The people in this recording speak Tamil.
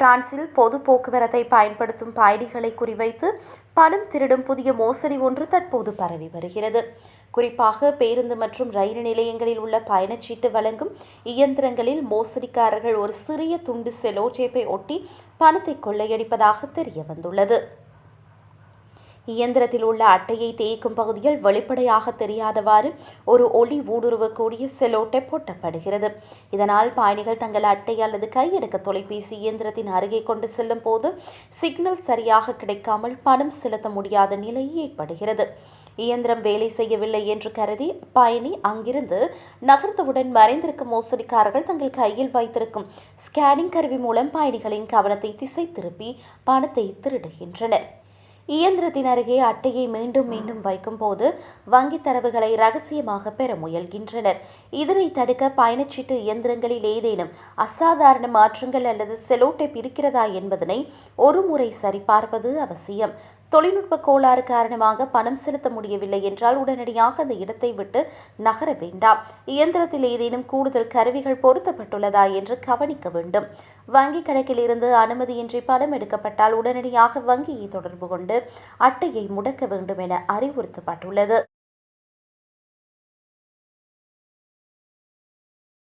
பிரான்சில் பொது போக்குவரத்தை பயன்படுத்தும் பயணிகளை குறிவைத்து பணம் திருடும் புதிய மோசடி ஒன்று தற்போது பரவி வருகிறது. குறிப்பாக பேருந்து மற்றும் ரயில் நிலையங்களில் உள்ள பயணச்சீட்டு வழங்கும் இயந்திரங்களில் மோசடிக்காரர்கள் ஒரு சிறிய துண்டு செலோடேப்பை ஒட்டி பணத்தை கொள்ளையடிப்பதாக தெரிய வந்துள்ளது. இயந்திரத்தில் உள்ள அட்டையை தேய்க்கும் பகுதியில் வெளிப்படையாக தெரியாதவாறு ஒரு ஒளி ஊடுருவக்கூடிய செலோடேப் ஒட்டப்படுகிறது. இதனால் பயணிகள் தங்கள் அட்டை அல்லது கையடக்க தொலைபேசி இயந்திரத்தின் அருகே கொண்டு செல்லும் போது சிக்னல் சரியாக கிடைக்காமல் பணம் செலுத்த முடியாத நிலை ஏற்படுகிறது. இயந்திரம் வேலை செய்யவில்லை என்று கருதி பயணி அங்கிருந்து நகர்ந்தவுடன் மறைந்திருக்கும் மோசடிக்காரர்கள் தங்கள் கையில் வைத்திருக்கும் ஸ்கேனிங் கருவி மூலம் பயணிகளின் கவனத்தை திசை திருப்பி பணத்தை திருடுகின்றனர். இயந்திரத்தின் அருகே அட்டையை மீண்டும் மீண்டும் வைக்கும் போது வங்கித் தரவுகளை ரகசியமாக பெற முயல்கின்றனர். இதனை தடுக்க பயணச்சீட்டு இயந்திரங்களில் ஏதேனும் அசாதாரண மாற்றங்கள் அல்லது செலோடேப் இருக்கிறதா என்பதனை ஒருமுறை சரிபார்ப்பது அவசியம். தொழில்நுட்ப கோளாறு காரணமாக பணம் செலுத்த முடியவில்லை என்றால் உடனடியாக அந்த இடத்தை விட்டு நகர வேண்டாம். இயந்திரத்தில் ஏதேனும் கூடுதல் கருவிகள் பொருத்தப்பட்டுள்ளதா என்று கவனிக்க வேண்டும். வங்கி கணக்கில் இருந்து அனுமதியின்றி பணம் எடுக்கப்பட்டால் உடனடியாக வங்கியை தொடர்பு கொண்டு அட்டையை முடக்க வேண்டும் என அறிவுறுத்தப்பட்டுள்ளது.